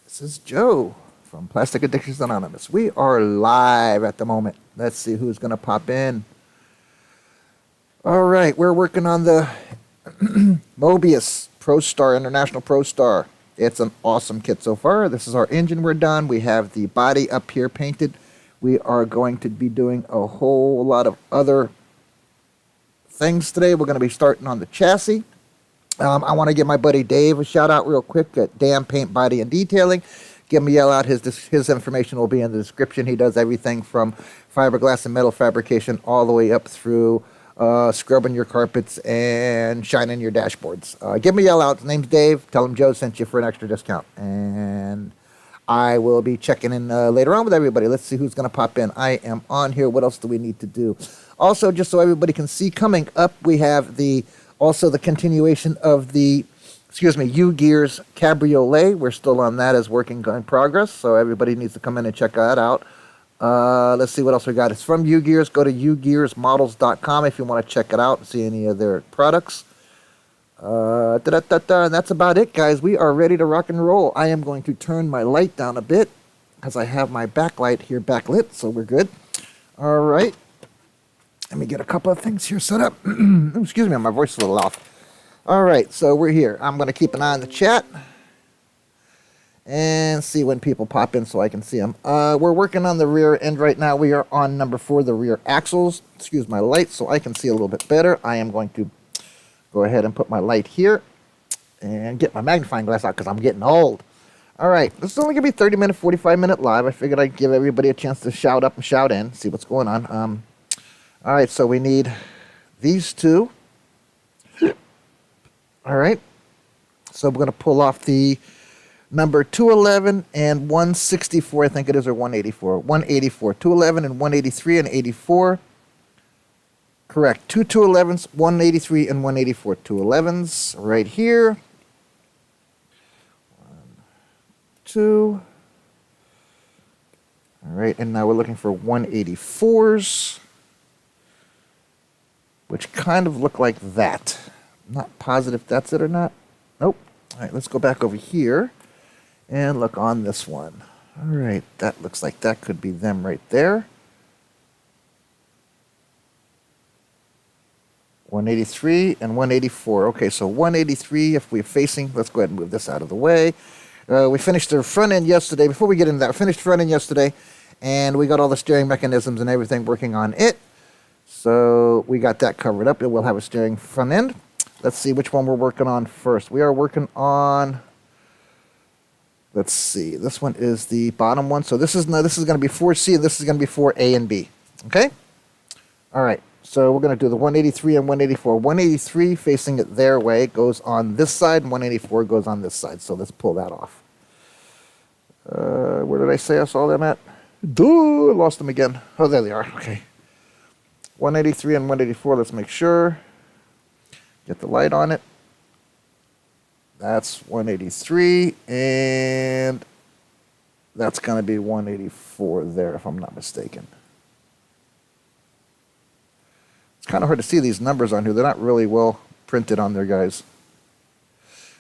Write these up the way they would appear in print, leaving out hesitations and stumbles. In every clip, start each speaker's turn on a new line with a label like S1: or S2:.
S1: This is Joe from Plastic Addictions Anonymous. We are live at the moment. Let's see who's going to pop in. All right, we're working on the MOEBIUS PROSTAR, International PROSTAR. It's an awesome kit so far. This is our engine we're done. We have the body up here painted. We are going to be doing a whole lot of other things today. We're going to be starting on the chassis. I want to give my buddy Dave a shout out real quick at Damn Paint Body and Detailing. Give him a yell out. His information will be in the description. He does everything from fiberglass and metal fabrication all the way up through scrubbing your carpets and shining your dashboards. Give him a yell out. His name's Dave. Tell him Joe sent you for an extra discount. And I will be checking in later on with everybody. Let's see who's going to pop in. I am on here. What else do we need to do? Also, just so everybody can see, coming up, we have also the continuation of the, U-Gears Cabriolet. We're still on that as working in progress, so everybody needs to come in and check that out. Let's see what else we got. It's from U-Gears. Go to ugearsmodels.com if you want to check it out and see any of their products. And that's about it, guys. We are ready to rock and roll. I am going to turn my light down a bit because I have my backlight here backlit, so we're good. All right. Let me get a couple of things here set up. Excuse me, my voice is a little off. All right, so we're here. I'm going to keep an eye on the chat and see when people pop in so I can see them. We're working on the rear end right now. We are on number 4, the rear axles. Excuse my light so I can see a little bit better. I am going to go ahead and put my light here and get my magnifying glass out because I'm getting old. All right, this is only going to be 30-minute, 45-minute live. I figured I'd give everybody a chance to shout up and shout in, see what's going on. All right, so we need these two. All right, so we're going to pull off the number 211 and 164, I think it is, or 184. 184, 211 and 183 and 84. Correct, 211s, 183 and 184. 211s right here. 1, 2. All right, and now we're looking for 184s. Which kind of look like that. I'm not positive if that's it or not. Nope. All right, let's go back over here and look on this one. All right, that looks like that could be them right there. 183 and 184. Okay, so 183, if we're facing, let's go ahead and move this out of the way. We finished the front end yesterday. Before we get into that, we finished front end yesterday, and we got all the steering mechanisms and everything working on it. So we got that covered up. We'll have a steering front end. Let's see which one we're working on first. We are working on, let's see, this one is the bottom one. So this is going to be 4C, and this is going to be 4A and B. Okay? All right. So we're going to do the 183 and 184. 183 facing it their way goes on this side, and 184 goes on this side. So let's pull that off. Where did I say I saw them at? Duh, I lost them again. Oh, there they are. Okay. 183 and 184, let's make sure. Get the light on it. That's 183, and that's going to be 184 there, if I'm not mistaken. It's kind of hard to see these numbers on here. They're not really well printed on there, guys.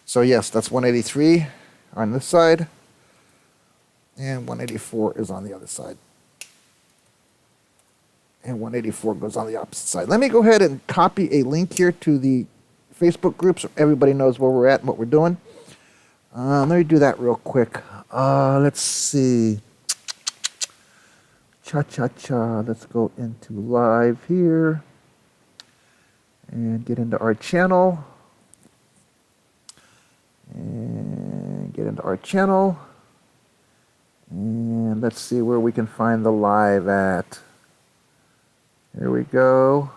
S1: So, yes, that's 183 on this side, and 184 is on the other side. And 184 goes on the opposite side. Let me go ahead and copy a link here to the Facebook group so everybody knows where we're at and what we're doing. Let me do that real quick. Let's see. Cha-cha-cha. Let's go into live here and get into our channel. And get into our channel. And let's see where we can find the live at. Here we go.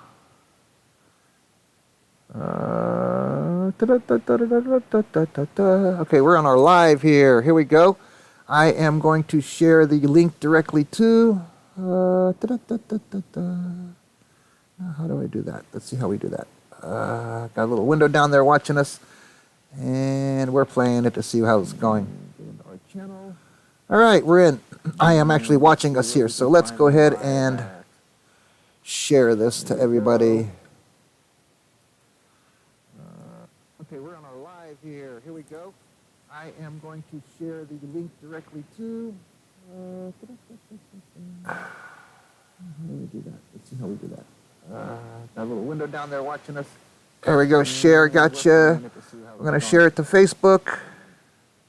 S1: Okay, we're on our live here. Here we go. I am going to share the link directly to... how do I do that? Let's see how we do that. Got a little window down there watching us. And we're playing it to see how it's going. All right, we're in. I am actually watching us here. So let's go ahead and share this to everybody. Okay, we're on our live here. Here we go. I am going to share the link directly to. How do we do that? Let's see how we do that. Got a little window down there watching us. There we go. Share. Gotcha. We're going to share it to Facebook.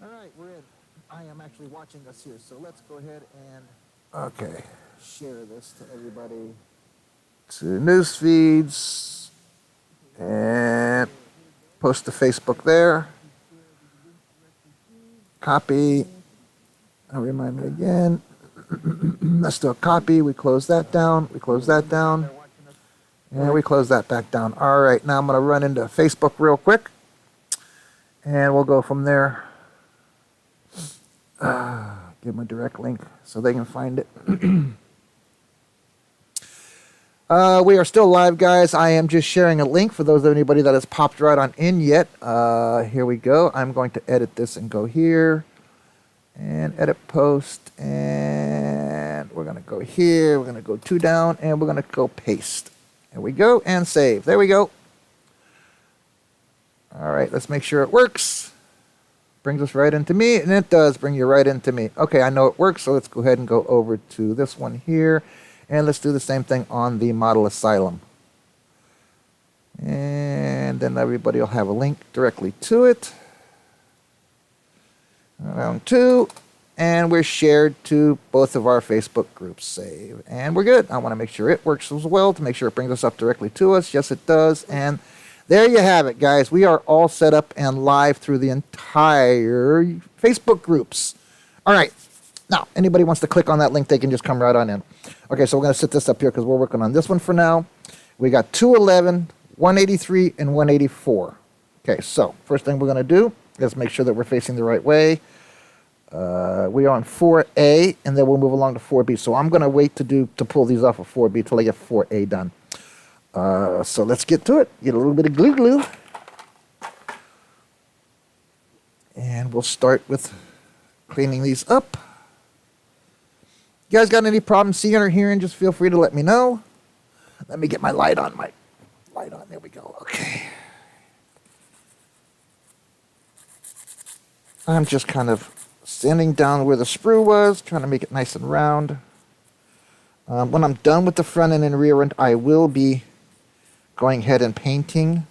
S1: All right, we're in. I am actually watching us here, so let's go ahead and share this to everybody. To news feeds and post to Facebook there. Copy. I'll remind me again. Let's do a copy. We close that down. We close that down. And we close that back down. All right, now I'm going to run into Facebook real quick. And we'll go from there. Give them a direct link so they can find it. We are still live, guys. I am just sharing a link for those of anybody that has popped right on in yet. Here we go. I'm going to edit this and go here. And edit post. And we're going to go here. We're going to go 2 down. And we're going to go paste. There we go. And save. There we go. All right. Let's make sure it works. Brings us right into me. And it does bring you right into me. Okay. I know it works. So let's go ahead and go over to this one here. And let's do the same thing on the Model Asylum. And then everybody will have a link directly to it. Round 2. And we're shared to both of our Facebook groups. Save. And we're good. I want to make sure it works as well to make sure it brings us up directly to us. Yes, it does. And there you have it, guys. We are all set up and live through the entire Facebook groups. All right. Now, anybody wants to click on that link, they can just come right on in. Okay, so we're going to set this up here because we're working on this one for now. We got 211, 183, and 184. Okay, so first thing we're going to do is make sure that we're facing the right way. We are on 4A, and then we'll move along to 4B. So I'm going to wait to pull these off of 4B till I get 4A done. So let's get to it. Get a little bit of glue. And we'll start with cleaning these up. You guys got any problems seeing or hearing, just feel free to let me know. Let me get my light on. There we go. Okay. I'm just kind of sanding down where the sprue was, trying to make it nice and round. When I'm done with the front end and rear end, I will be going ahead and painting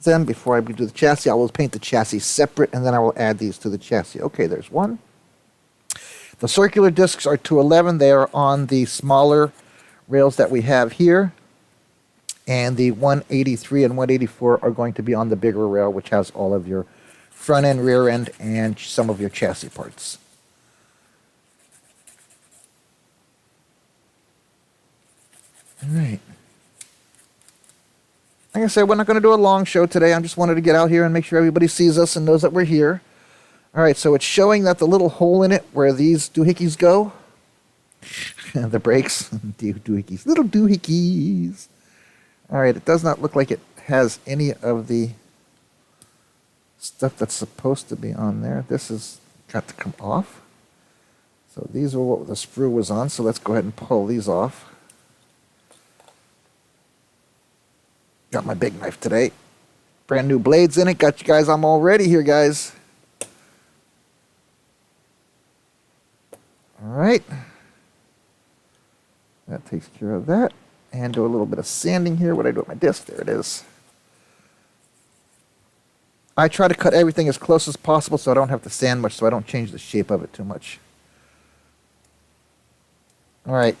S1: them before I do the chassis. I will paint the chassis separate, and then I will add these to the chassis. Okay, there's one. The circular discs are 211. They are on the smaller rails that we have here. And the 183 and 184 are going to be on the bigger rail, which has all of your front end, rear end, and some of your chassis parts. All right. Like I said, we're not going to do a long show today. I just wanted to get out here and make sure everybody sees us and knows that we're here. All right, so it's showing that the little hole in it where these doohickeys go, the brakes, doohickeys, little doohickeys. All right, it does not look like it has any of the stuff that's supposed to be on there. This has got to come off. So these are what the sprue was on, so let's go ahead and pull these off. Got my big knife today. Brand new blades in it. Got you guys. I'm all ready here, guys. All right. That takes care of that. And do a little bit of sanding here. What do I do with my disc? There it is. I try to cut everything as close as possible so I don't have to sand much, so I don't change the shape of it too much. All right.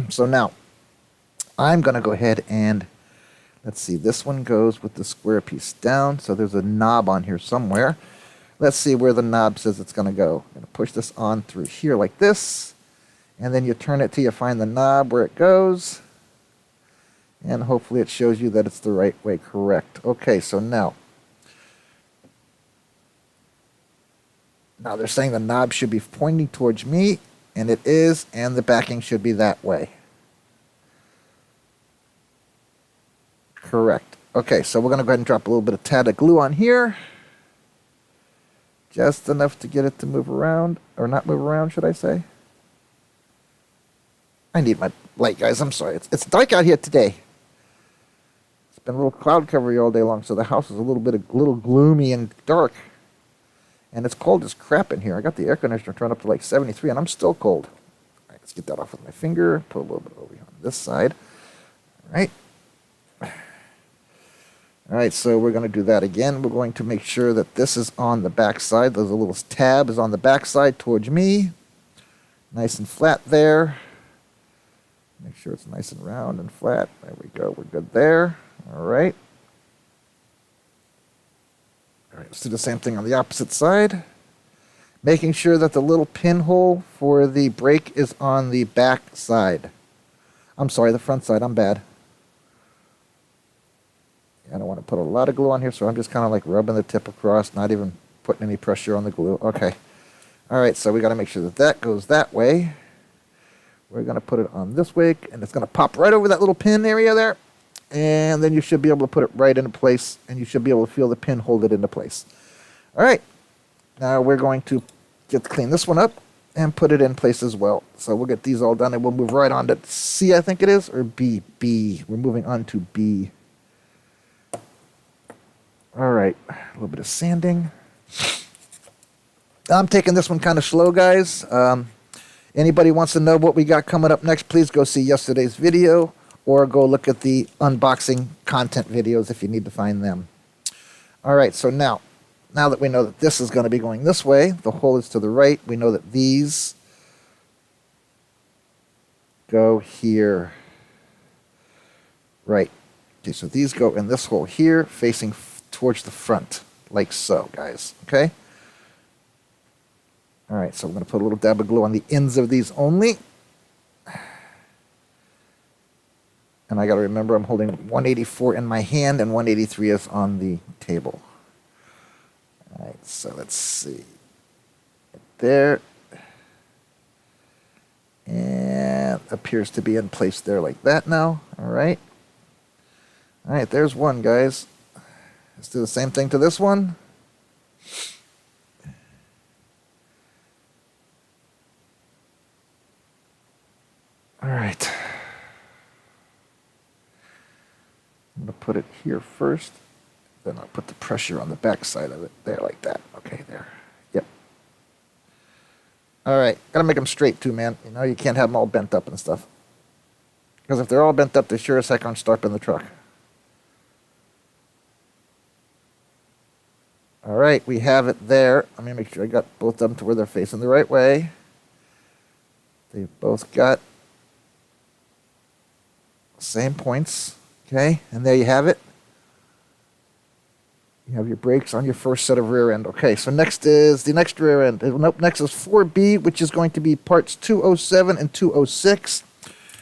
S1: So now, I'm going to go ahead and, let's see, this one goes with the square piece down. So there's a knob on here somewhere. Let's see where the knob says it's going to go. I'm going to push this on through here like this. And then you turn it till you find the knob where it goes. And hopefully it shows you that it's the right way, correct. Okay, so now they're saying the knob should be pointing towards me, and it is, and the backing should be that way. Correct. Okay, so we're going to go ahead and drop a little bit of tad of glue on here. Just enough to get it to move around, or not move around, should I say. I need my light, guys. I'm sorry. It's dark out here today. It's been a little cloud covery all day long, so the house is a little gloomy and dark. And it's cold as crap in here. I got the air conditioner turned up to like 73, and I'm still cold. All right, let's get that off with my finger. Put a little bit over here on this side. All right. All right, so we're going to do that again. We're going to make sure that this is on the back side. There's a little tab is on the back side towards me. Nice and flat there. Make sure it's nice and round and flat. There we go. We're good there. All right. All right, let's do the same thing on the opposite side. Making sure that the little pinhole for the brake is on the back side. I'm sorry, the front side. I'm bad. I don't want to put a lot of glue on here, so I'm just kind of like rubbing the tip across, not even putting any pressure on the glue. Okay. All right, so we got to make sure that that goes that way. We're going to put it on this way, and it's going to pop right over that little pin area there. And then you should be able to put it right into place, and you should be able to feel the pin hold it into place. All right. Now we're going to clean this one up and put it in place as well. So we'll get these all done, and we'll move right on to C, I think it is, or B. B. We're moving on to B. All right, a little bit of sanding. I'm taking this one kind of slow, guys. Anybody wants to know what we got coming up next, please go see yesterday's video or go look at the unboxing content videos if you need to find them. All right, so now that we know that this is going to be going this way, the hole is to the right, we know that these go here. Right. Okay, so these go in this hole here, facing towards the front, like so, guys. Okay? All right, so we're going to put a little dab of glue on the ends of these only. And I got to remember I'm holding 184 in my hand and 183 is on the table. All right, so let's see. There. And appears to be in place there like that now. All right. All right, there's one, guys. Let's do the same thing to this one. All right. I'm going to put it here first. Then I'll put the pressure on the back side of it. There, like that. Okay, there. Yep. All right. Got to make them straight, too, man. You know, you can't have them all bent up and stuff. Because if they're all bent up, they sure as heck aren't stuck in the truck. All right, we have it there. Let me make sure I got both of them to where they're facing the right way. They've both got same points. Okay, and there you have it. You have your brakes on your first set of rear end. Okay, so next is the next rear end. Nope, next is 4B, which is going to be parts 207 and 206,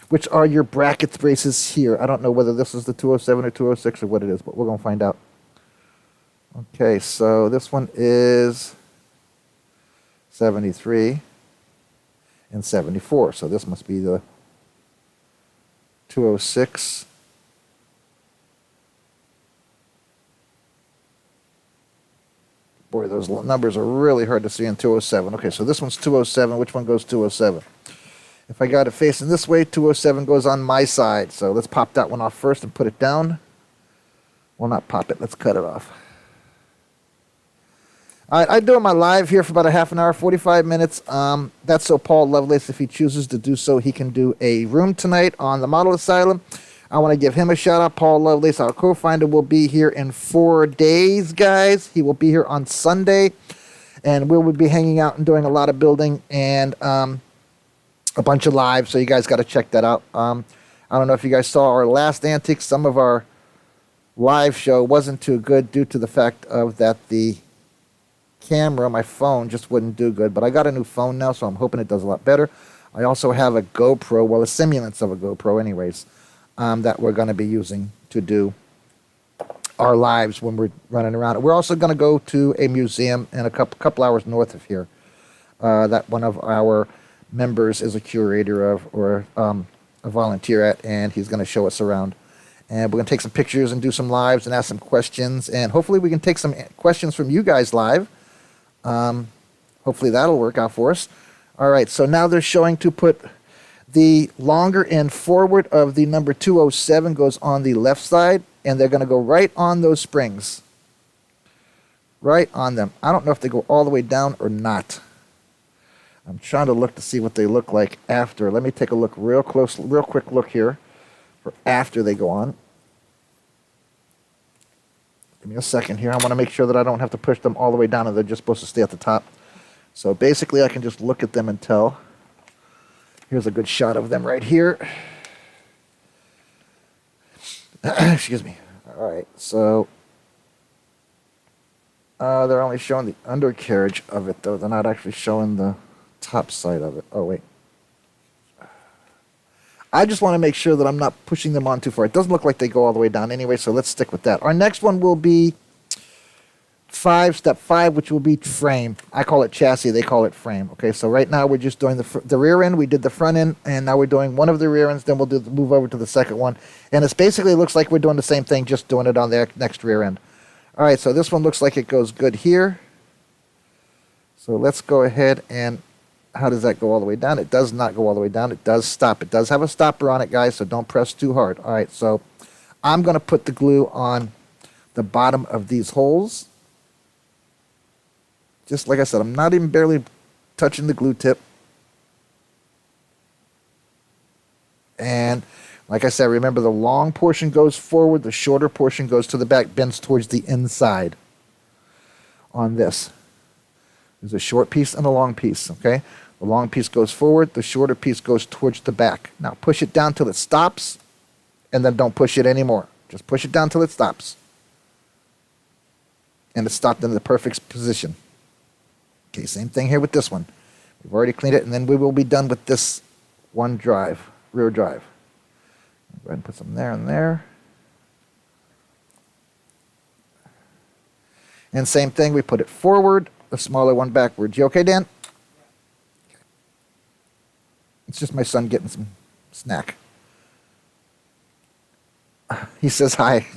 S1: which are your brackets braces here. I don't know whether this is the 207 or 206 or what it is, but we're going to find out. Okay, so this one is 73 and 74. So this must be the 206. Boy, those numbers are really hard to see in 207. Okay, so this one's 207. Which one goes 207? If I got it facing this way, 207 goes on my side. So let's pop that one off first and put it down. Well, not pop it. Let's cut it off. All right, I'm doing my live here for about a half an hour, 45 minutes. That's so Paul Lovelace, if he chooses to do so, he can do a room tonight on the Model Asylum. I want to give him a shout out. Paul Lovelace, our co-founder, will be here in 4 days, guys. He will be here on Sunday, and we will be hanging out and doing a lot of building and a bunch of live, so you guys got to check that out. I don't know if you guys saw our last antics. Some of our live show wasn't too good due to the fact of that the camera, my phone, just wouldn't do good. But I got a new phone now, so I'm hoping it does a lot better. I also have a GoPro, well, a simulance of a GoPro anyways, that we're going to be using to do our lives when we're running around. We're also going to go to a museum in a couple hours north of here that one of our members is a curator of or a volunteer at, and he's going to show us around. And we're going to take some pictures and do some lives and ask some questions. And hopefully we can take some questions from you guys live. Hopefully that'll work out for us. All right, so now they're showing to put the longer end forward of the number 207 goes on the left side, and they're going to go right on those springs. right on them. I don't know if they go all the way down or not. I'm trying to look to see what they look like after. Let me take a look real close, real quick look here for after they go on. Give me a second here. I want to make sure that I don't have to push them all the way down and they're just supposed to stay at the top. So basically I can just look at them and tell. Here's a good shot of them right here. Excuse me. All right, so they're only showing the undercarriage of it, though. They're not actually showing the top side of it. Oh, wait. I just want to make sure that I'm not pushing them on too far. It doesn't look like they go all the way down anyway, so let's stick with that. Our next one will be step 5, which will be frame. I call it chassis. They call it frame. Okay, so right now we're just doing the rear end. We did the front end, and now we're doing one of the rear ends. Then we'll move over to the second one. And it's basically looks like we're doing the same thing, just doing it on the next rear end. All right, so this one looks like it goes good here. So let's go ahead and... How does that go all the way down? It does not go all the way down. It does stop. It does have a stopper on it, guys, so don't press too hard. All right, so I'm going to put the glue on the bottom of these holes. Just like I said, I'm not even barely touching the glue tip. And like I said, remember the long portion goes forward, the shorter portion goes to the back, bends towards the inside on this. There's a short piece and a long piece, okay? The long piece goes forward, the shorter piece goes towards the back. Now push it down till it stops, and then don't push it anymore. Just push it down till it stops. And it's stopped in the perfect position. Okay, same thing here with this one. We've already cleaned it, and then we will be done with this one drive, rear drive. Go ahead and put some there and there. And same thing, we put it forward, the smaller one backwards. You okay, Dan? It's just my son getting some snack. He says hi.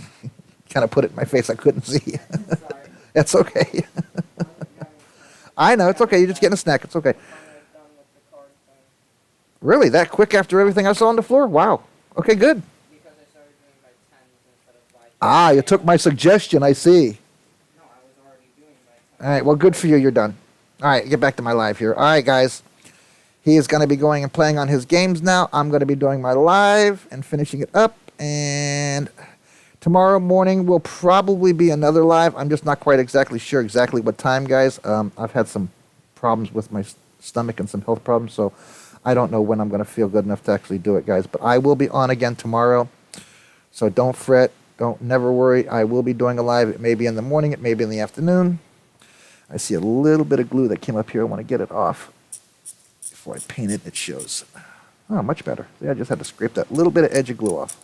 S1: Kind of put it in my face. I couldn't see. That's okay. I know, it's okay. You're just getting a snack. It's okay. Really? That quick after everything I saw on the floor? Wow. Okay, good. Ah, you took my suggestion. I see. All right, well, good for you. You're done. All right, get back to my live here. All right, guys. He is going to be going and playing on his games now. I'm going to be doing my live and finishing it up. And tomorrow morning will probably be another live. I'm just not quite exactly sure exactly what time, guys. I've had some problems with my stomach and some health problems, so I don't know when I'm going to feel good enough to actually do it, guys. But I will be on again tomorrow, so don't fret. Never worry. I will be doing a live. It may be in the morning. It may be in the afternoon. I see a little bit of glue that came up here. I want to get it off. Before I paint it, it shows. Oh, much better. See, I just had to scrape that little bit of edge of glue off.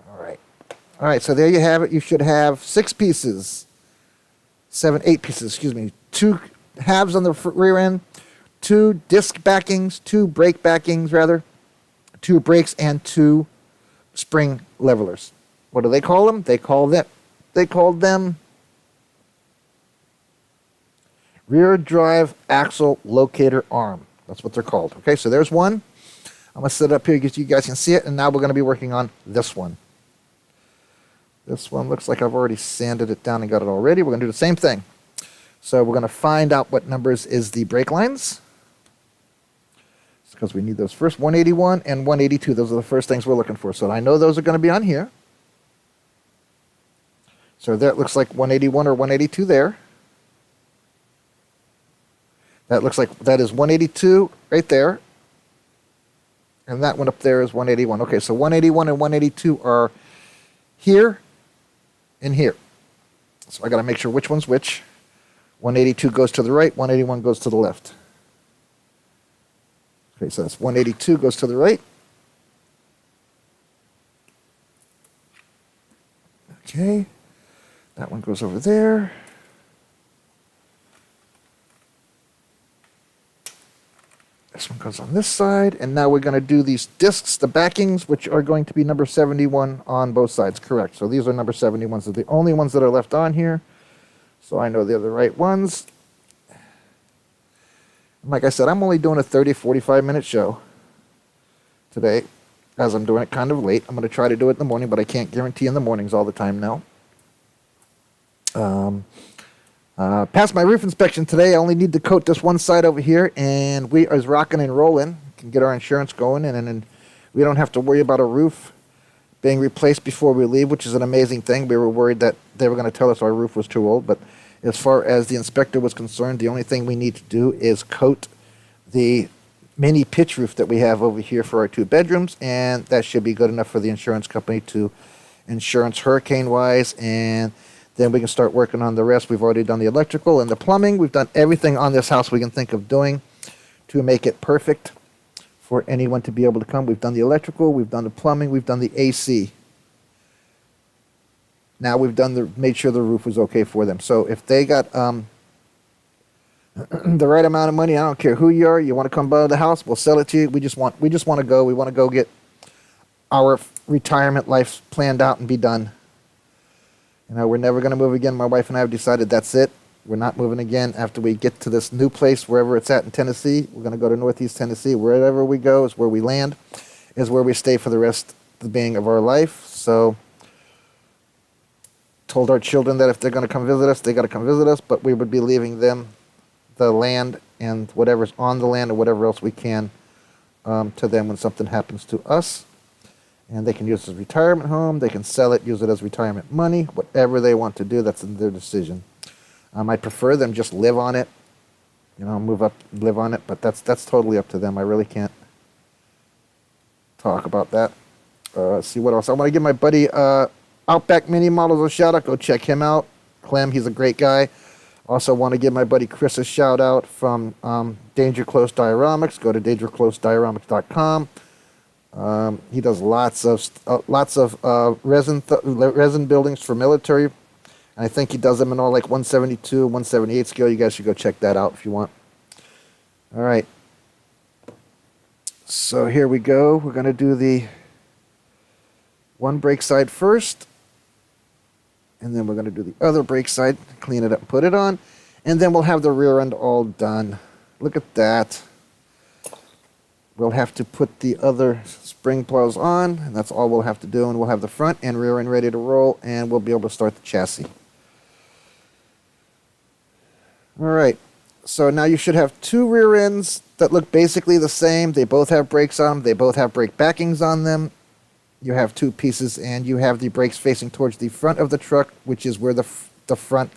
S1: All right. All right, so there you have it. You should have 8 pieces, excuse me. 2 halves on the rear end, 2 disc backings, 2 brake backings, rather, 2 brakes, and 2 spring levelers. What do they call them? They called them rear drive axle locator arm. That's what they're called. Okay, so there's one. I'm going to set it up here so you guys can see it, and now we're going to be working on this one. This one looks like I've already sanded it down and got it all ready. We're going to do the same thing. So we're going to find out what numbers is the brake lines, because we need those first. 181 and 182. Those are the first things we're looking for. So I know those are going to be on here. So that looks like 181 or 182 there. That looks like that is 182 right there. And that one up there is 181. Okay, so 181 and 182 are here and here. So I got to make sure which one's which. 182 goes to the right, 181 goes to the left. Okay, so that's 182 goes to the right. Okay, that one goes over there. This one goes on this side, and now we're going to do these discs, the backings, which are going to be number 71 on both sides, correct. So these are number 71s. They're the only ones that are left on here, so I know they're the right ones. And like I said, I'm only doing a 30, 45-minute show today, as I'm doing it kind of late. I'm going to try to do it in the morning, but I can't guarantee in the mornings all the time now. Passed my roof inspection today. I only need to coat this one side over here, and we are rocking and rolling. Can get our insurance going, and then we don't have to worry about a roof being replaced before we leave, which is an amazing thing. We were worried that they were going to tell us our roof was too old, but as far as the inspector was concerned, the only thing we need to do is coat the mini pitch roof that we have over here for our 2 bedrooms, and that should be good enough for the insurance company to insurance hurricane-wise, and then we can start working on the rest. We've already done the electrical and the plumbing. We've done everything on this house we can think of doing to make it perfect for anyone to be able to come. We've done the electrical, we've done the plumbing, we've done the AC. Now we've made sure the roof was okay for them. So if they got the right amount of money, I don't care who you are, you want to come buy the house, we'll sell it to you. We just want to go. We want to go get our retirement life planned out and be done. You know, we're never going to move again. My wife and I have decided that's it. We're not moving again after we get to this new place, wherever it's at in Tennessee. We're going to go to Northeast Tennessee. Wherever we go is where we land, is where we stay for the rest of the being of our life. So, told our children that if they're going to come visit us, they got to come visit us, but we would be leaving them the land and whatever's on the land or whatever else we can to them when something happens to us. And they can use it as a retirement home. They can sell it, use it as retirement money, whatever they want to do. That's their decision. I prefer them just live on it, you know, move up, live on it, but that's totally up to them. I really can't talk about that. Let's see what else. I want to give my buddy Outback Mini Models a shout out. Go check him out. Clem, he's a great guy. Also want to give my buddy Chris a shout out from Danger Close Dioramics. Go to dangerclosedioramics.com. He does lots of resin buildings for military. I think he does them in all like 172, 178 scale. You guys should go check that out if you want. All right. So here we go. We're going to do the one brake side first. And then we're going to do the other brake side, clean it up and put it on. And then we'll have the rear end all done. Look at that. We'll have to put the other spring plows on, and that's all we'll have to do. And we'll have the front and rear end ready to roll, and we'll be able to start the chassis. All right, so now you should have 2 rear ends that look basically the same. They both have brakes on them. They both have brake backings on them. You have 2 pieces, and you have the brakes facing towards the front of the truck, which is where the front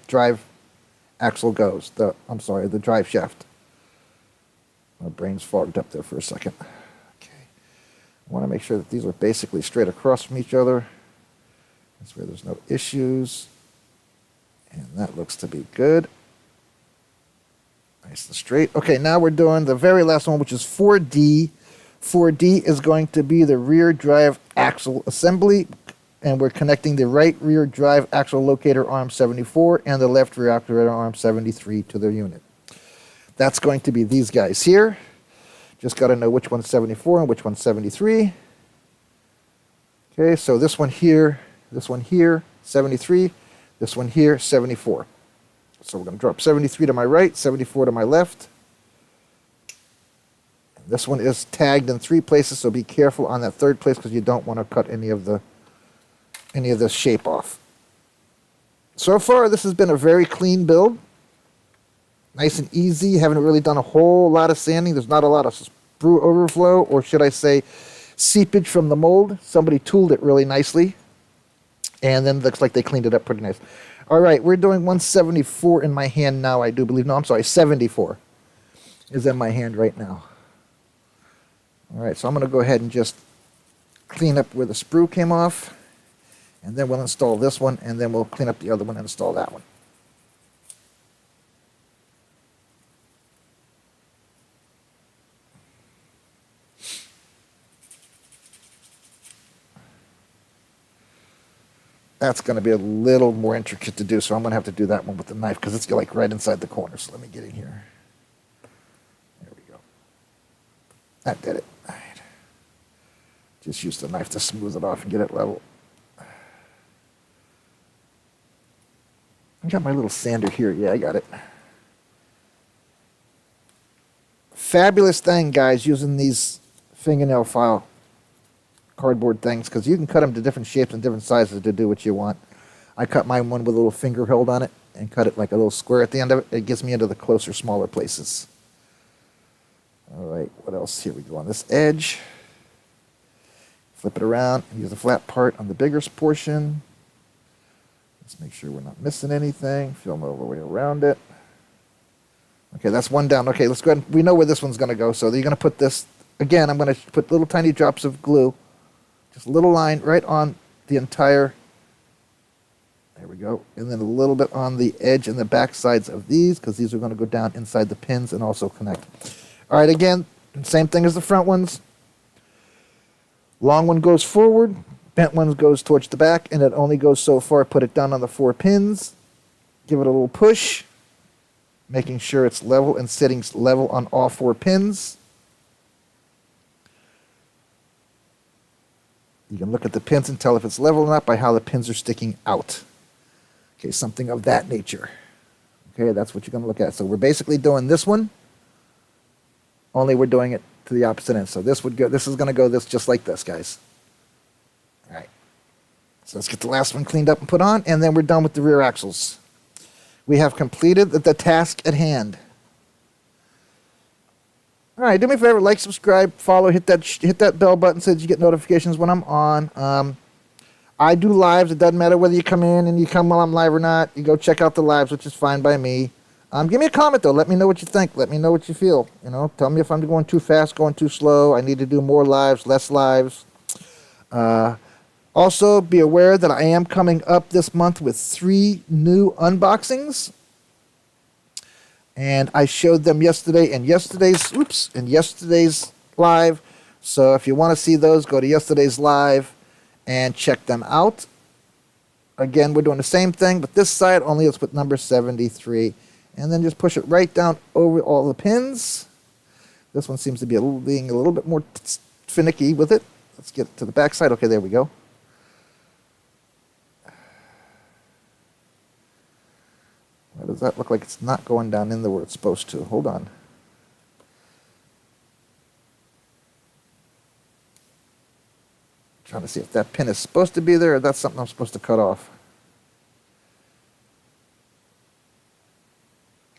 S1: drive axle goes. The drive shaft. My brain's fogged up there for a second. Okay, I want to make sure that these are basically straight across from each other. That's where there's no issues. And that looks to be good. Nice and straight. Okay, now we're doing the very last one, which is 4D. 4D is going to be the rear drive axle assembly, and we're connecting the right rear drive axle locator arm 74 and the left rear actuator arm 73 to the unit. That's going to be these guys here. Just got to know which one's 74 and which one's 73. Okay, so this one here, 73. This one here, 74. So we're going to drop 73 to my right, 74 to my left. This one is tagged in 3 places, so be careful on that 3rd place because you don't want to cut any of this shape off. So far, this has been a very clean build. Nice and easy. Haven't really done a whole lot of sanding. There's not a lot of sprue overflow, or should I say seepage from the mold. Somebody tooled it really nicely, and then looks like they cleaned it up pretty nice. All right, we're doing 174 in my hand now, I do believe. No, I'm sorry, 74 is in my hand right now. All right, so I'm going to go ahead and just clean up where the sprue came off, and then we'll install this one, and then we'll clean up the other one and install that one. That's going to be a little more intricate to do, so I'm going to have to do that one with the knife because it's like right inside the corner. So let me get in here. There we go. That did it. All right. Just use the knife to smooth it off and get it level. I got my little sander here. Yeah, I got it. Fabulous thing, guys, using these fingernail file cardboard things, because you can cut them to different shapes and different sizes to do what you want. I cut my one with a little finger hold on it and cut it like a little square at the end of it. It gets me into the closer, smaller places. All right, what else? Here we go on this edge. Flip it around, use the flat part on the bigger portion. Let's make sure we're not missing anything. Film all the way around it. Okay, that's one down. Okay, let's go ahead. We know where this one's going to go. So you're going to put this, again, I'm going to put little tiny drops of glue, just a little line right on the entire, there we go, and then a little bit on the edge and the back sides of these, because these are going to go down inside the pins and also connect. All right, again, same thing as the front ones. Long one goes forward, bent one goes towards the back, and it only goes so far. Put it down on the 4 pins, give it a little push, making sure it's level and sitting level on all 4 pins. You can look at the pins and tell if it's level or not by how the pins are sticking out. Okay, something of that nature. Okay, that's what you're going to look at. So we're basically doing this one, only we're doing it to the opposite end. So this would go, this is going to go this just like this, guys. All right. So let's get the last one cleaned up and put on, and then we're done with the rear axles. We have completed the task at hand. All right, do me a favor, like, subscribe, follow, hit that bell button so that you get notifications when I'm on. I do lives. It doesn't matter whether you come in and you come while I'm live or not. You go check out the lives, which is fine by me. Give me a comment, though. Let me know what you think. Let me know what you feel. You know, tell me if I'm going too fast, going too slow. I need to do more lives, less lives. Also, be aware that I am coming up this month with 3 new unboxings. And I showed them yesterday in yesterday's live. So if you want to see those, go to yesterday's live and check them out. Again, we're doing the same thing, but this side only let's put number 73. And then just push it right down over all the pins. This one seems to be being a little bit more finicky with it. Let's get to the back side. Okay, there we go. Why does that look like it's not going down in there where it's supposed to? Hold on. Trying to see if that pin is supposed to be there or that's something I'm supposed to cut off.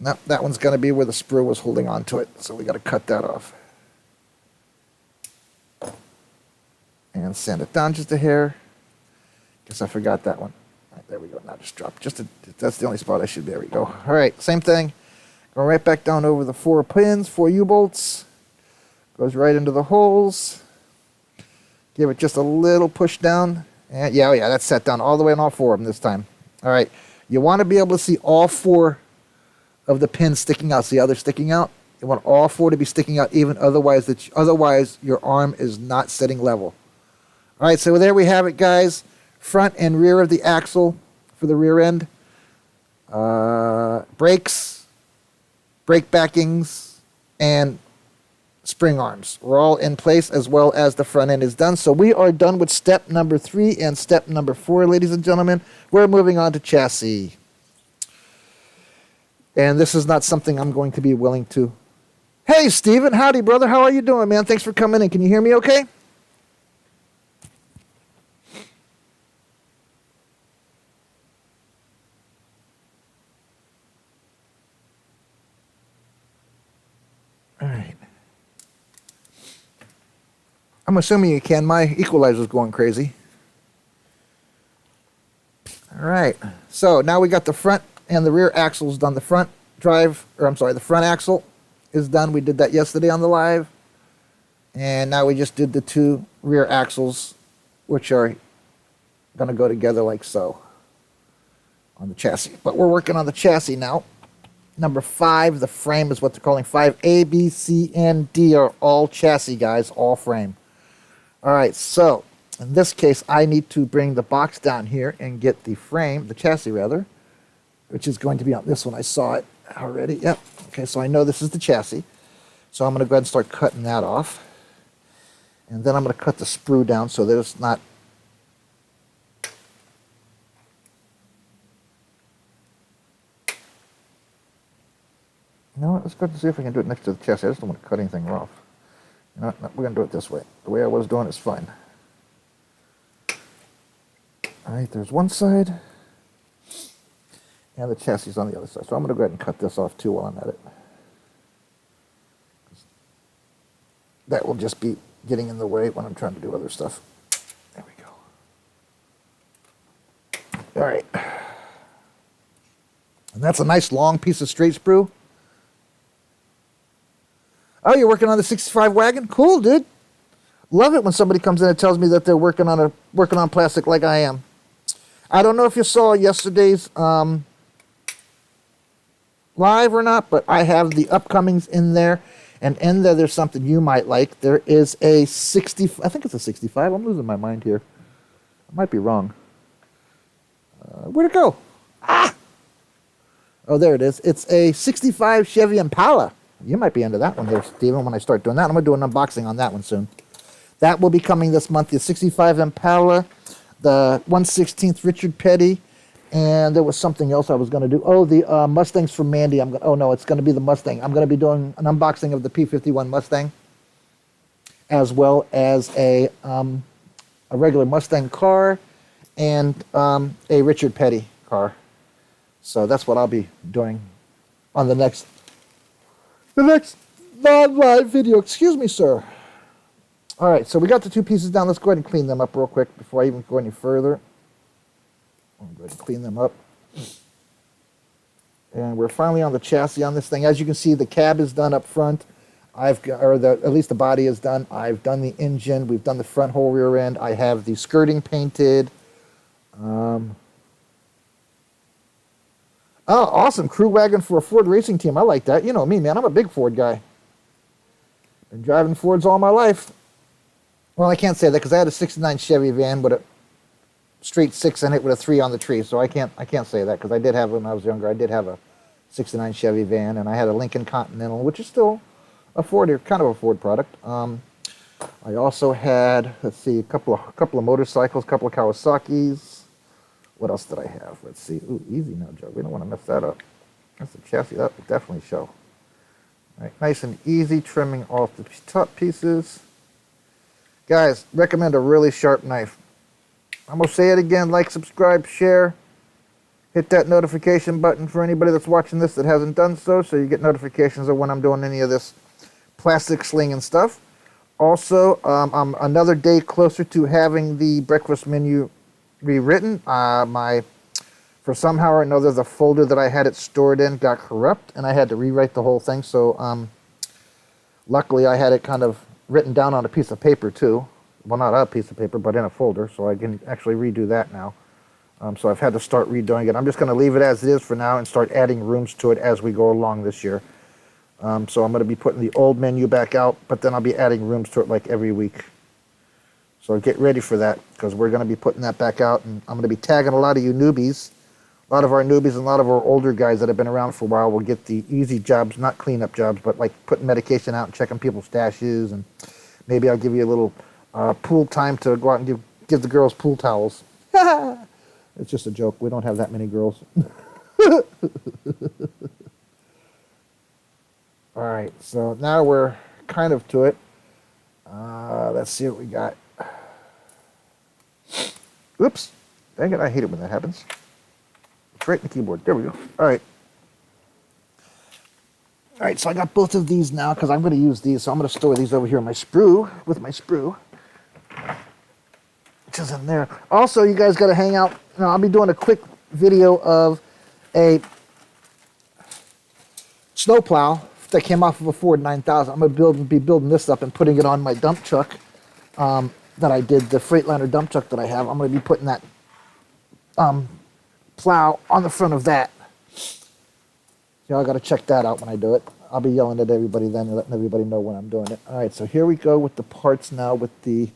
S1: No, that one's going to be where the sprue was holding on to it, so we got to cut that off. And sand it down just a hair. Guess I forgot that one. All right, there we go. Now just drop. That's the only spot I should be. There we go. All right, same thing. Go right back down over the 4 pins, 4 U-bolts. Goes right into the holes. Give it just a little push down. And yeah, that's set down all the way on all 4 of them this time. All right, you want to be able to see all 4 of the pins sticking out. See how they're sticking out? You want all 4 to be sticking out even, otherwise your arm is not sitting level. All right, so there we have it, guys. Front and rear of the axle for the rear end. Brakes, brake backings, and spring arms. We're all in place as well as the front end is done. So we are done with step number 3 and step number 4, ladies and gentlemen. We're moving on to chassis. And this is not something I'm going to be willing to. Hey, Steven. Howdy, brother. How are you doing, man? Thanks for coming in. Can you hear me okay? All right. I'm assuming you can. My equalizer's going crazy. All right. So now we got the front and the rear axle's done. The front the front axle is done. We did that yesterday on the live. And now we just did the 2 rear axles, which are going to go together like so on the chassis. But we're working on the chassis now. Number 5, the frame is what they're calling 5. A, B, C, and D are all chassis, guys, all frame. All right, so in this case, I need to bring the box down here and get the frame, the chassis rather, which is going to be on this one. I saw it already. Yep. Okay, so I know this is the chassis. So I'm going to go ahead and start cutting that off. And then I'm going to cut the sprue down so that it's not... You know what? Let's go to see if we can do it next to the chassis. I just don't want to cut anything off. No, we're going to do it this way. The way I was doing is fine. All right, there's one side. And the chassis is on the other side. So I'm going to go ahead and cut this off too while I'm at it. That will just be getting in the way when I'm trying to do other stuff. There we go. All right. And that's a nice long piece of straight sprue. Oh, you're working on the 65 wagon? Cool, dude. Love it when somebody comes in and tells me that they're working on plastic like I am. I don't know if you saw yesterday's live or not, but I have the upcomings in there, and in there there's something you might like. There is a 60, I think it's a 65. I'm losing my mind here. I might be wrong. Where'd it go? Ah! Oh, there it is. It's a 65 Chevy Impala. You might be into that one there, Steven, when I start doing that. I'm going to do an unboxing on that one soon. That will be coming this month. The 65 Impala, the 1/16th Richard Petty, and there was something else I was going to do. Oh, the Mustangs from Mandy. Oh, no, it's going to be the Mustang. I'm going to be doing an unboxing of the P51 Mustang, as well as a regular Mustang car and a Richard Petty car. So that's what I'll be doing on the next non-live video. Excuse me, sir. All right, so we got the two pieces down. Let's go ahead and clean them up real quick before I even go any further. I'll go ahead and clean them up. And we're finally on the chassis on this thing. As you can see, the cab is done up front. At least the body is done. I've done the engine. We've done the front whole rear end. I have the skirting painted. Oh, awesome. Crew wagon for a Ford racing team. I like that. You know me, man. I'm a big Ford guy. Been driving Fords all my life. Well, I can't say that because I had a 69 Chevy van with a straight 6 in it with a 3 on the tree. So I can't say that because I did have, when I was younger, I did have a 69 Chevy van, and I had a Lincoln Continental, which is still a Ford, kind of a Ford product. I also had, let's see, a couple of motorcycles, a couple of Kawasaki's. What else did I have? Let's see. Ooh, easy now, Joe. We don't want to mess that up. That's the chassis. That will definitely show. All right, nice and easy, trimming off the top pieces. Guys, recommend a really sharp knife. I'm going to say it again. Like, subscribe, share. Hit that notification button for anybody that's watching this that hasn't done so you get notifications of when I'm doing any of this plastic slinging stuff. Also, I'm another day closer to having the breakfast menu rewritten. For somehow or another, the folder that I had it stored in got corrupt, and I had to rewrite the whole thing. So luckily, I had it kind of written down on a piece of paper too. Well, not a piece of paper, but in a folder, so I can actually redo that now. So I've had to start redoing it. I'm just going to leave it as it is for now and start adding rooms to it as we go along this year. So I'm going to be putting the old menu back out, but then I'll be adding rooms to it like every week. So get ready for that, because we're going to be putting that back out, and I'm going to be tagging a lot of you newbies. A lot of our newbies and a lot of our older guys that have been around for a while will get the easy jobs, not cleanup jobs, but like putting medication out and checking people's stashes, and maybe I'll give you a little pool time to go out and give the girls pool towels. It's just a joke. We don't have that many girls. All right, so now we're kind of to it. Let's see what we got. Oops. Dang it, I hate it when that happens. It's right in the keyboard. There we go. All right. All right, so I got both of these now because I'm going to use these. So I'm going to store these over here in my sprue, with my sprue, which is in there. Also, you guys got to hang out. Now, I'll be doing a quick video of a snowplow that came off of a Ford 9000. I'm going to be building this up and putting it on my dump truck that I did, the Freightliner dump truck that I have. I'm going to be putting that plow on the front of that. Y'all got to check that out when I do it. I'll be yelling at everybody then and letting everybody know when I'm doing it. All right, so here we go with the parts now with the...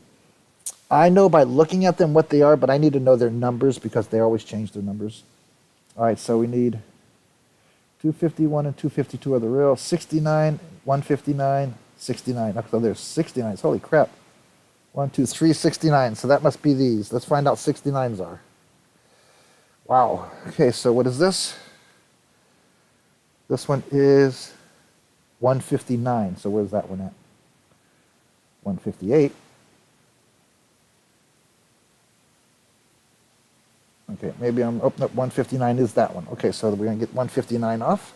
S1: I know by looking at them what they are, but I need to know their numbers because they always change their numbers. All right, so we need 251 and 252 are the real, 69, 159, 69. So there's 69s. Holy crap. 1, 2, 3, 69. So that must be these. Let's find out 69s are. Wow. Okay, so what is this? This one is 159. So where's that one at? 158. Okay, maybe I'm opening up 159 is that one. Okay, so we're going to get 159 off.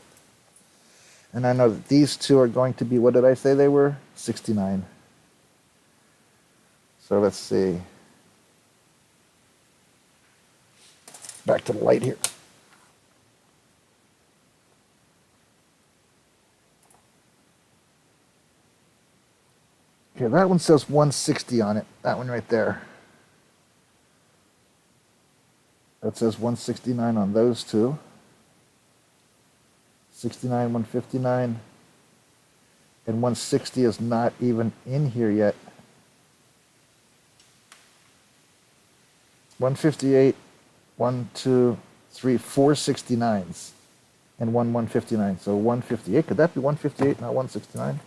S1: And I know that these two are going to be, what did I say they were? 69. So let's see. Back to the light here. Okay, that one says 160 on it. That one right there. That says 169 on those two. 69, 159, and 160 is not even in here yet. 158, 1, 2, 3, 4 69s, and 159. So 158, could that be 158, not 169?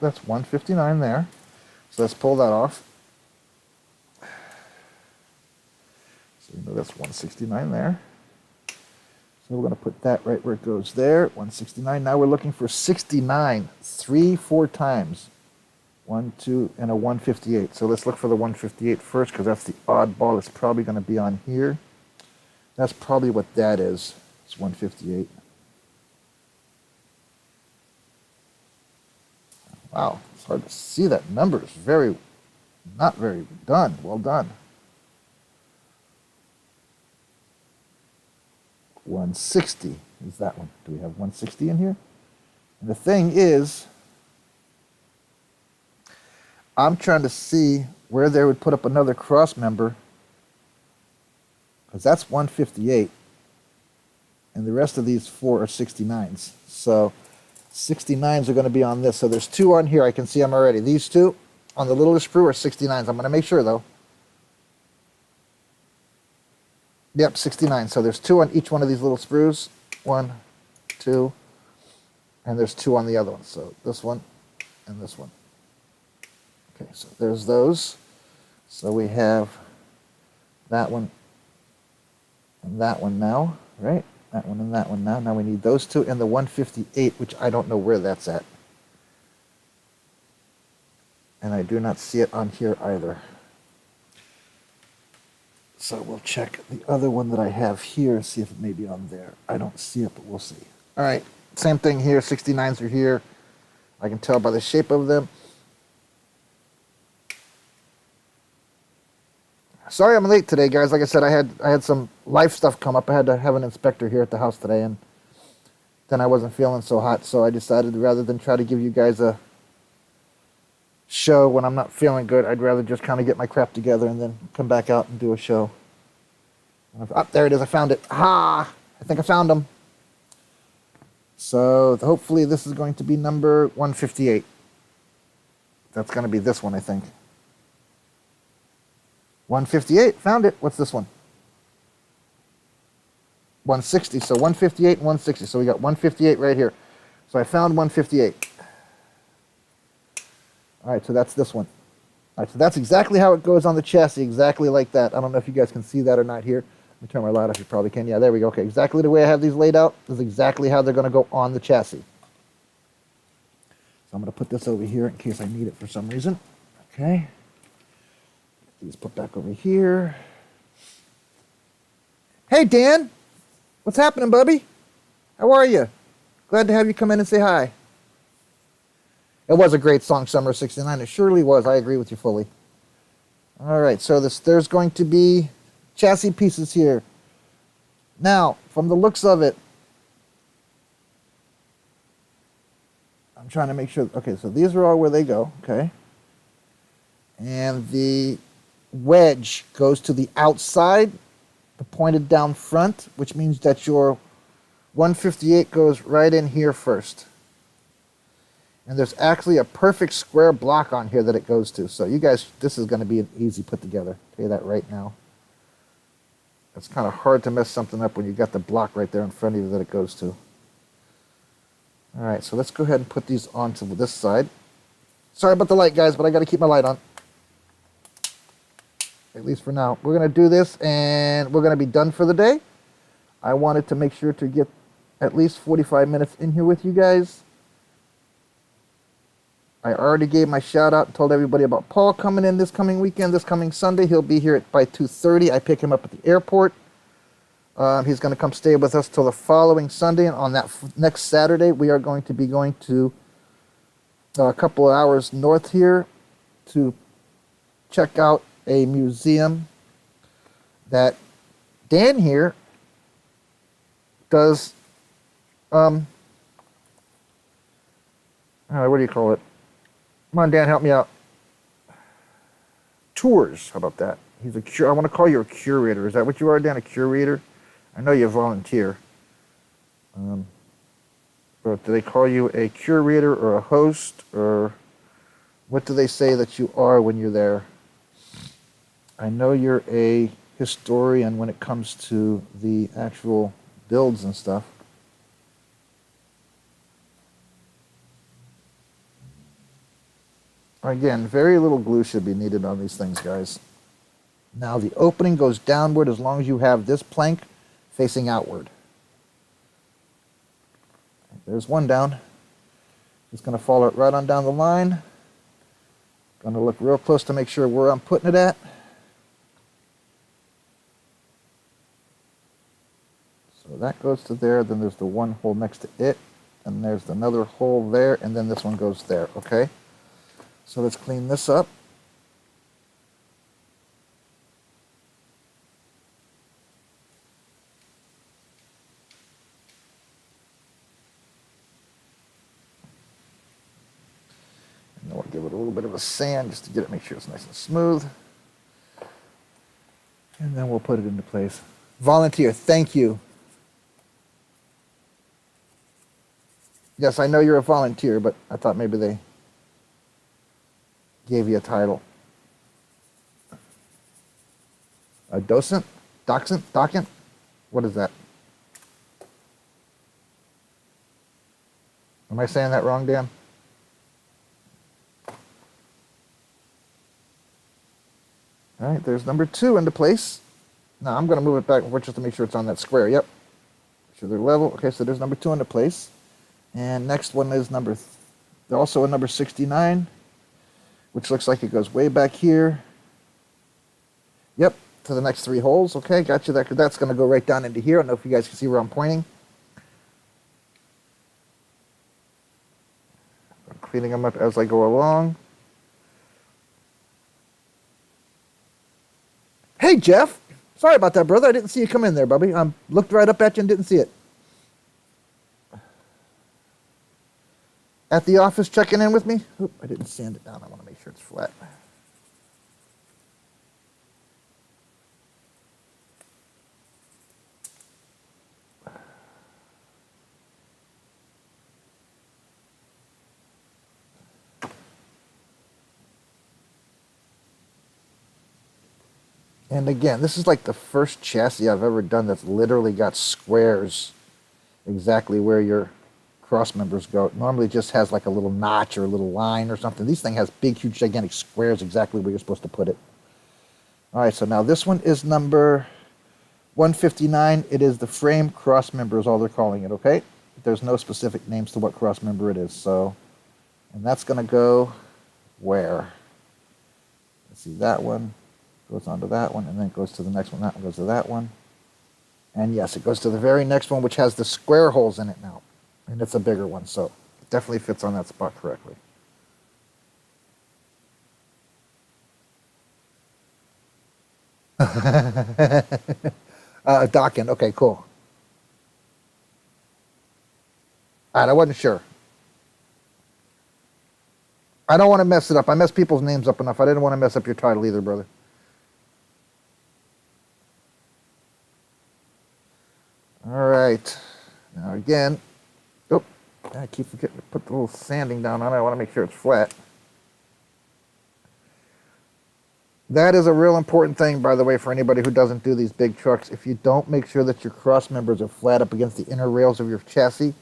S1: That's 159 there. So let's pull that off. So you know that's 169 there. So we're going to put that right where it goes there. 169. Now we're looking for 69. 4 times. 1, 2, and a 158. So let's look for the 158 first because that's the oddball. It's probably going to be on here. That's probably what that is. It's 158. Wow, it's hard to see that number. It's not very done. Well done. 160 is that one. Do we have 160 in here? And the thing is, I'm trying to see where they would put up another cross member, because that's 158, and the rest of these 4 are 69s. So 69s are going to be on this. So there's 2 on here. I can see them already. These 2 on the little sprue are 69s. I'm going to make sure, though. Yep, 69. So there's 2 on each one of these little sprues. 1, 2, and there's 2 on the other one. So this one and this one. Okay, so there's those. So we have that one and that one now, right? That one and that one now. Now we need those 2 and the 158, which I don't know where that's at. And I do not see it on here either. So we'll check the other one that I have here, see if it may be on there. I don't see it, but we'll see. All right, same thing here. 69s are here. I can tell by the shape of them. Sorry I'm late today, guys. Like I said, I had some life stuff come up. I had to have an inspector here at the house today, and then I wasn't feeling so hot, so I decided rather than try to give you guys a show when I'm not feeling good, I'd rather just kind of get my crap together and then come back out and do a show. Oh, there it is. I found it. Ah! I think I found them. So hopefully this is going to be number 158. That's going to be this one, I think. 158, found it. What's this one? 160. So 158 and 160. So we got 158 right here. So I found 158. All right, so that's this one. All right, so that's exactly how it goes on the chassis, exactly like that. I don't know if you guys can see that or not here. Let me turn my light off. You probably can. Yeah, there we go. Okay, exactly the way I have these laid out is exactly how they're going to go on the chassis. So I'm going to put this over here in case I need it for some reason. Okay. These put back over here. Hey, Dan. What's happening, Bubby? How are you? Glad to have you come in and say hi. It was a great song, Summer '69. It surely was. I agree with you fully. All right, so there's going to be chassis pieces here. Now, from the looks of it, I'm trying to make sure. Okay, so these are all where they go. Okay. And the wedge goes to the outside, the pointed down front, which means that your 158 goes right in here first. And there's actually a perfect square block on here that it goes to. So you guys, this is going to be an easy put together. I'll tell you that right now. It's kind of hard to mess something up when you got the block right there in front of you that it goes to. All right, so let's go ahead and put these onto this side. Sorry about the light, guys, but I got to keep my light on. At least for now. We're going to do this, and we're going to be done for the day. I wanted to make sure to get at least 45 minutes in here with you guys. I already gave my shout out and told everybody about Paul coming in this coming weekend, this coming Sunday. He'll be here by 2:30. I pick him up at the airport. He's going to come stay with us till the following Sunday. And on that next Saturday, we are going to be going to a couple of hours north here to check out a museum that Dan here does, what do you call it? Come on, Dan, help me out. Tours, how about that? He's I want to call you a curator. Is that what you are, Dan, a curator? I know you volunteer. But do they call you a curator or a host, or what do they say that you are when you're there? I know you're a historian when it comes to the actual builds and stuff. Again, very little glue should be needed on these things, guys. Now the opening goes downward as long as you have this plank facing outward. There's one down. Just going to follow it right on down the line. Going to look real close to make sure where I'm putting it at. So that goes to there, then there's the one hole next to it, and there's another hole there, and then this one goes there, okay? So let's clean this up. And then we'll give it a little bit of a sand just to get it, make sure it's nice and smooth. And then we'll put it into place. Volunteer, thank you. Yes, I know you're a volunteer, but I thought maybe they gave you a title. A docent? Docent? What is that? Am I saying that wrong, Dan? All right, there's number 2 into place. Now I'm going to move it back just to make sure it's on that square. Yep. Make sure they're level. Okay, so there's number 2 into place. And next one is also a number 69, which looks like it goes way back here. Yep, to the next 3 holes. Okay, got you. That's going to go right down into here. I don't know if you guys can see where I'm pointing. I'm cleaning them up as I go along. Hey, Jeff. Sorry about that, brother. I didn't see you come in there, Bubby. I looked right up at you and didn't see it. At the office checking in with me? Oop, I didn't sand it down. I want to make sure it's flat. And again, this is like the first chassis I've ever done that's literally got squares exactly where your cross members go. It normally just has like a little notch or a little line or something. This thing has big, huge, gigantic squares exactly where you're supposed to put it. All right, so now this one is number 159. It is the frame cross member is all they're calling it, okay? There's no specific names to what cross member it is. So, and that's going to go where? Let's see, that one goes onto that one, and then it goes to the next one. That one goes to that one. And yes, it goes to the very next one, which has the square holes in it now. And it's a bigger one, so it definitely fits on that spot correctly. Docking, okay, cool. All right, I wasn't sure. I don't want to mess it up. I mess people's names up enough. I didn't want to mess up your title either, brother. All right. Now again, I keep forgetting to put the little sanding down on it. I want to make sure it's flat. That is a real important thing, by the way, for anybody who doesn't do these big trucks. If you don't make sure that your cross members are flat up against the inner rails of your chassis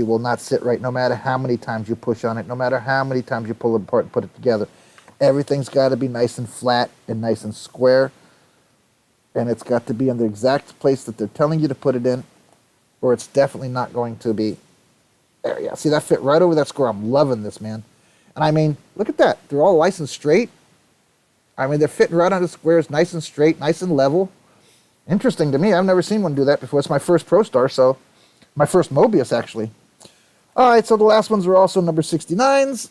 S1: will not sit right no matter how many times you push on it, no matter how many times you pull it apart and put it together. Everything's got to be nice and flat and nice and square. And it's got to be in the exact place that they're telling you to put it in, or it's definitely not going to be there. Yeah, see, that fit right over that square. I'm loving this, man. And I mean, look at that. They're all nice and straight. I mean, they're fitting right on the squares, nice and straight, nice and level. Interesting to me. I've never seen one do that before. It's my first ProStar, so my first MOEBIUS, actually. All right, so the last ones are also number 69s.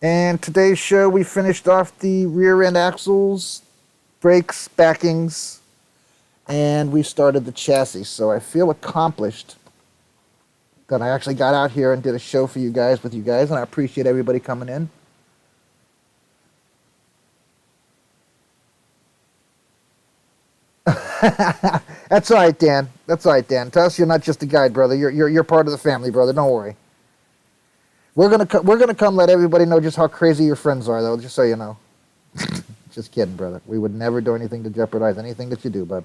S1: And today's show, we finished off the rear end axles, brakes, backings, and we started the chassis. So I feel accomplished that I actually got out here and did a show for you guys with you guys, and I appreciate everybody coming in. That's all right, Dan. That's all right, Dan. To us, you're not just a guide, brother. You're part of the family, brother. Don't worry. We're gonna come let everybody know just how crazy your friends are, though. Just so you know. Just kidding, brother. We would never do anything to jeopardize anything that you do, bud.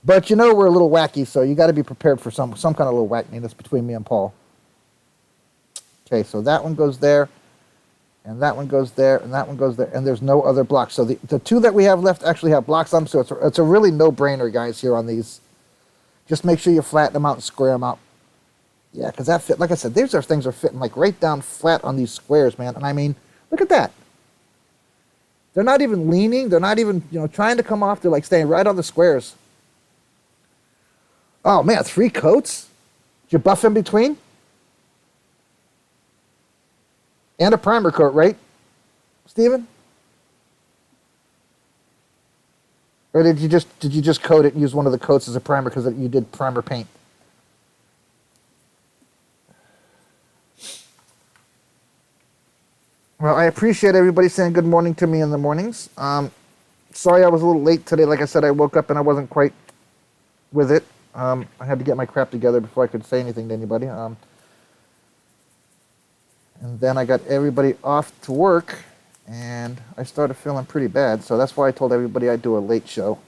S1: But you know we're a little wacky, so you got to be prepared for some kind of little wackiness between me and Paul. Okay, so that one goes there, and that one goes there, and that one goes there, and there's no other blocks. So the two that we have left actually have blocks on them, so it's a really no-brainer, guys, here on these. Just make sure you flatten them out and square them out. Yeah, because that fit, like I said, these things are fitting like right down flat on these squares, man. And I mean, look at that. They're not even leaning. They're not even, trying to come off. They're like staying right on the squares. Oh, man, 3 coats? Did you buff in between? And a primer coat, right, Steven? Or did you just coat it and use one of the coats as a primer because you did primer paint? Well, I appreciate everybody saying good morning to me in the mornings. Sorry I was a little late today. Like I said, I woke up and I wasn't quite with it. I had to get my crap together before I could say anything to anybody. And then I got everybody off to work, and I started feeling pretty bad. So that's why I told everybody I'd do a late show.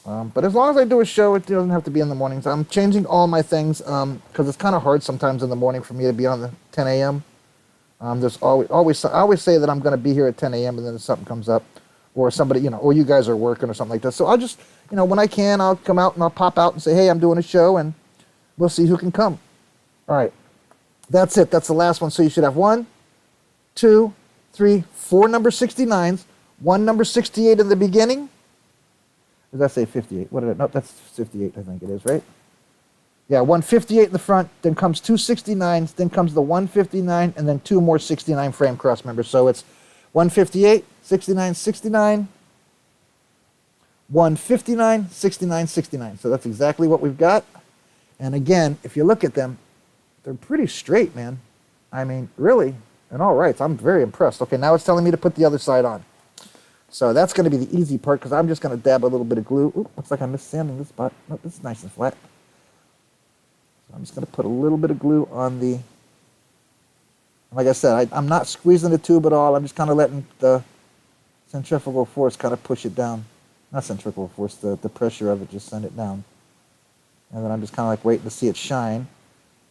S1: But as long as I do a show, it doesn't have to be in the mornings. I'm changing all my things because it's kind of hard sometimes in the morning for me to be on the 10 a.m. There's always I always say that I'm going to be here at 10 a.m. and then something comes up, or somebody, or you guys are working or something like that. So I'll just, when I can, I'll come out and I'll pop out and say, hey, I'm doing a show, and we'll see who can come. All right. That's it. That's the last one. So you should have 1, 2, 3, 4 number 69s, 1 number 68 in the beginning. Or did I say 58? What did I? No, that's 58, I think it is, right? Yeah, 158 in the front, then comes 2 69s, then comes the 159, and then 2 more 69 frame cross members. So it's 158, 69, 69, 159, 69, 69. So that's exactly what we've got. And again, if you look at them, they're pretty straight, man. I mean, really, and all right, I'm very impressed. Okay, now it's telling me to put the other side on. So that's going to be the easy part because I'm just going to dab a little bit of glue. Ooh, looks like I missed sanding this spot. No, this is nice and flat. I'm just going to put a little bit of glue on the, like I said, I'm not squeezing the tube at all. I'm just kind of letting the centrifugal force kind of push it down. Not centrifugal force, the pressure of it just send it down. And then I'm just kind of like waiting to see it shine.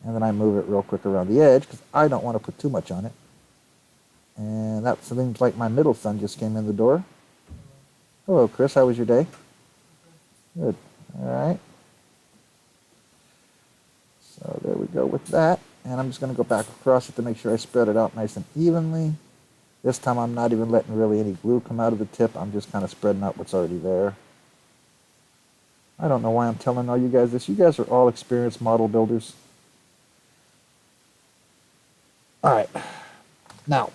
S1: And then I move it real quick around the edge because I don't want to put too much on it. And that seems like my middle son just came in the door. Hello, Chris. How was your day? Good. All right. So there we go with that. And I'm just going to go back across it to make sure I spread it out nice and evenly. This time I'm not even letting really any glue come out of the tip. I'm just kind of spreading out what's already there. I don't know why I'm telling all you guys this. You guys are all experienced model builders. All right. Now,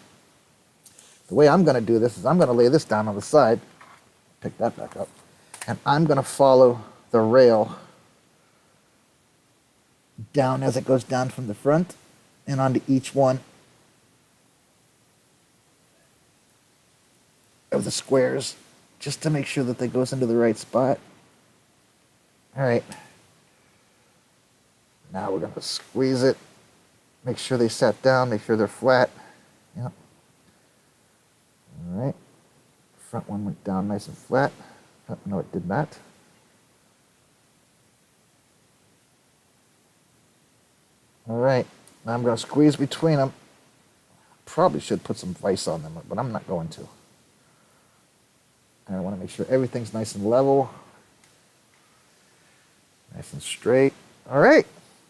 S1: the way I'm going to do this is I'm going to lay this down on the side. Pick that back up. And I'm going to follow the rail down as it goes down from the front and onto each one of the squares just to make sure that they goes into the right spot. All right. Now we're going to squeeze it. Make sure they set down. Make sure they're flat. Yep. All right. Front one went down nice and flat. Oh, no, it did not. All right, now I'm going to squeeze between them. Probably should put some vise on them, but I'm not going to. And I want to make sure everything's nice and level. Nice and straight. All right.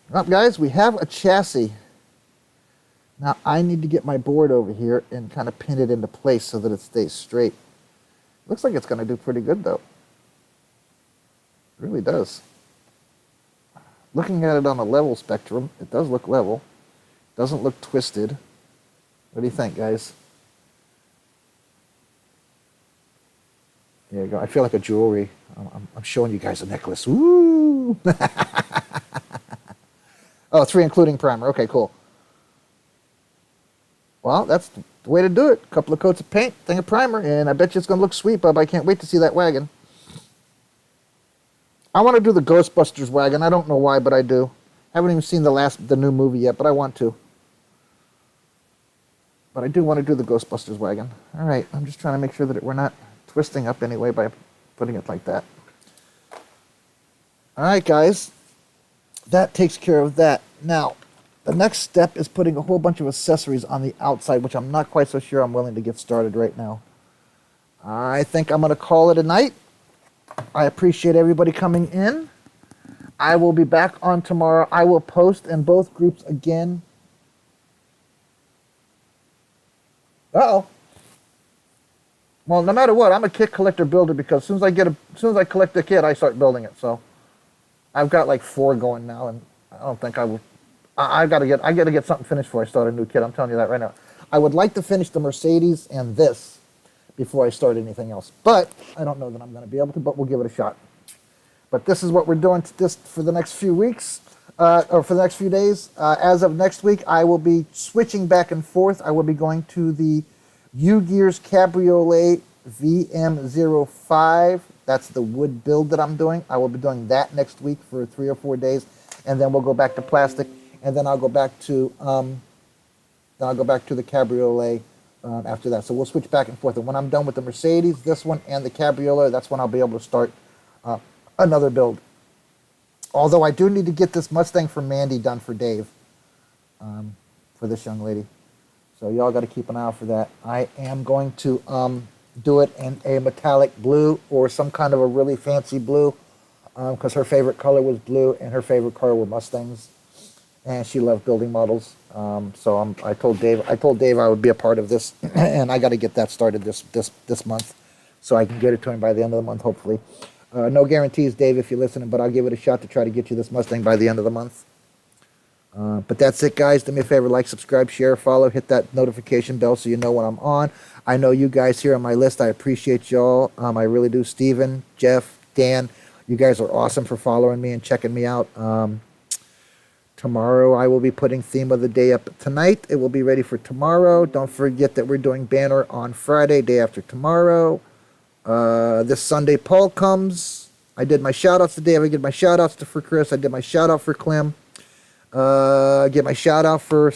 S1: Well, guys, we have a chassis Now I need to get my board over here and kind of pin it into place so that it stays straight. Looks like it's going to do pretty good though. It really does. Looking at it on a level spectrum, it does look level. Doesn't look twisted. What do you think, guys? There you go. I feel like a jewelry. I'm showing you guys a necklace. Woo! Oh, 3 including primer. Okay, cool. Well, that's the way to do it. A couple of coats of paint, thing of primer, and I bet you it's going to look sweet, bub. I can't wait to see that wagon. I want to do the Ghostbusters wagon. I don't know why, but I do. Haven't even seen the new movie yet, but I want to. But I do want to do the Ghostbusters wagon. All right, I'm just trying to make sure that we're not twisting up anyway by putting it like that. All right, guys. That takes care of that. Now, the next step is putting a whole bunch of accessories on the outside, which I'm not quite so sure I'm willing to get started right now. I think I'm going to call it a night. I appreciate everybody coming in. I will be back on tomorrow. I will post in both groups again. Uh-oh. Well, no matter what, I'm a kit collector builder because as soon as I collect a kit, I start building it. So I've got like 4 going now, and I don't think I will. I got to get something finished before I start a new kit. I'm telling you that right now. I would like to finish the Mercedes and this before I start anything else, but I don't know that I'm going to be able to. But we'll give it a shot. But this is what we're doing for the next few weeks, or for the next few days. As of next week, I will be switching back and forth. I will be going to the U-Gears Cabriolet VM05. That's the wood build that I'm doing. I will be doing that next week for 3 or 4 days, and then we'll go back to plastic, and then I'll go back to the Cabriolet after that. So we'll switch back and forth. And when I'm done with the Mercedes, this one, and the Cabriolet, that's when I'll be able to start another build. Although I do need to get this Mustang from Mandy done for Dave, for this young lady. So y'all got to keep an eye out for that. I am going to do it in a metallic blue or some kind of a really fancy blue, because her favorite color was blue and her favorite color were Mustangs, and she loved building models. So I told Dave I would be a part of this, and I got to get that started this month, so I can get it to him by the end of the month, hopefully. No guarantees, Dave, if you're listening, but I'll give it a shot to try to get you this Mustang by the end of the month. But that's it, guys. Do me a favor, like, subscribe, share, follow, hit that notification bell so you know when I'm on. I know you guys here on my list. I appreciate y'all. I really do. Steven, Jeff, Dan, you guys are awesome for following me and checking me out. Tomorrow I will be putting theme of the day up tonight. It will be ready for tomorrow. Don't forget that we're doing banner on Friday, day after tomorrow. This Sunday, Paul comes. I did my shout-outs today. I did my shout-outs for Chris. I did my shout-out for Clem. Get my shout-out for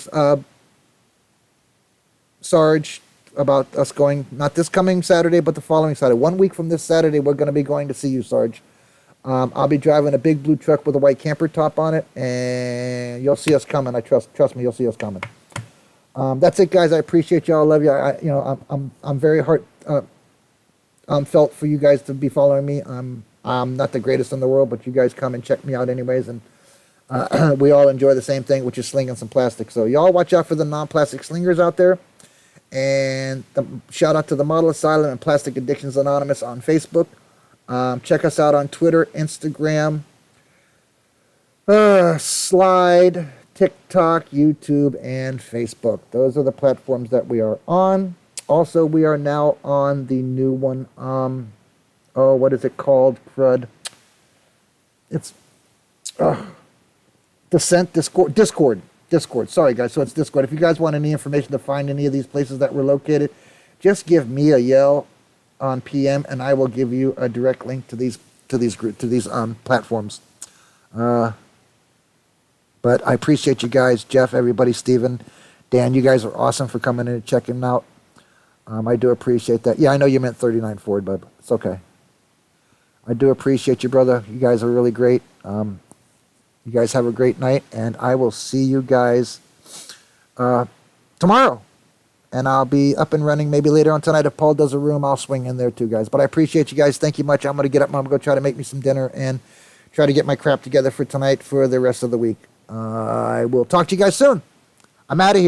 S1: Sarge about us going, not this coming Saturday, but the following Saturday. 1 week from this Saturday, we're going to be going to see you, Sarge. I'll be driving a big blue truck with a white camper top on it, and you'll see us coming. I trust me, you'll see us coming. That's it, guys. I appreciate y'all. Love you. I'm very felt for you guys to be following me. I'm not the greatest in the world, but you guys come and check me out anyways, and we all enjoy the same thing, which is slinging some plastic. So y'all watch out for the non-plastic slingers out there. And shout out to the Model Asylum and Plastic Addictions Anonymous on Facebook. Check us out on Twitter, Instagram, Slide, TikTok, YouTube, and Facebook. Those are the platforms that we are on. Also, we are now on the new one. What is it called? Crud. It's Discord. Sorry, guys. So it's Discord. If you guys want any information to find any of these places that we're located, just give me a yell on PM, and I will give you a direct link to these platforms. But I appreciate you guys, Jeff, everybody, Steven, Dan. You guys are awesome for coming in and checking out. I do appreciate that. Yeah, I know you meant 39 Ford, but it's okay. I do appreciate you, brother. You guys are really great. You guys have a great night, and I will see you guys tomorrow. And I'll be up and running maybe later on tonight. If Paul does a room, I'll swing in there too, guys. But I appreciate you guys. Thank you much. I'm going to get up. I'm going to go try to make me some dinner and try to get my crap together for tonight for the rest of the week. I will talk to you guys soon. I'm out of here.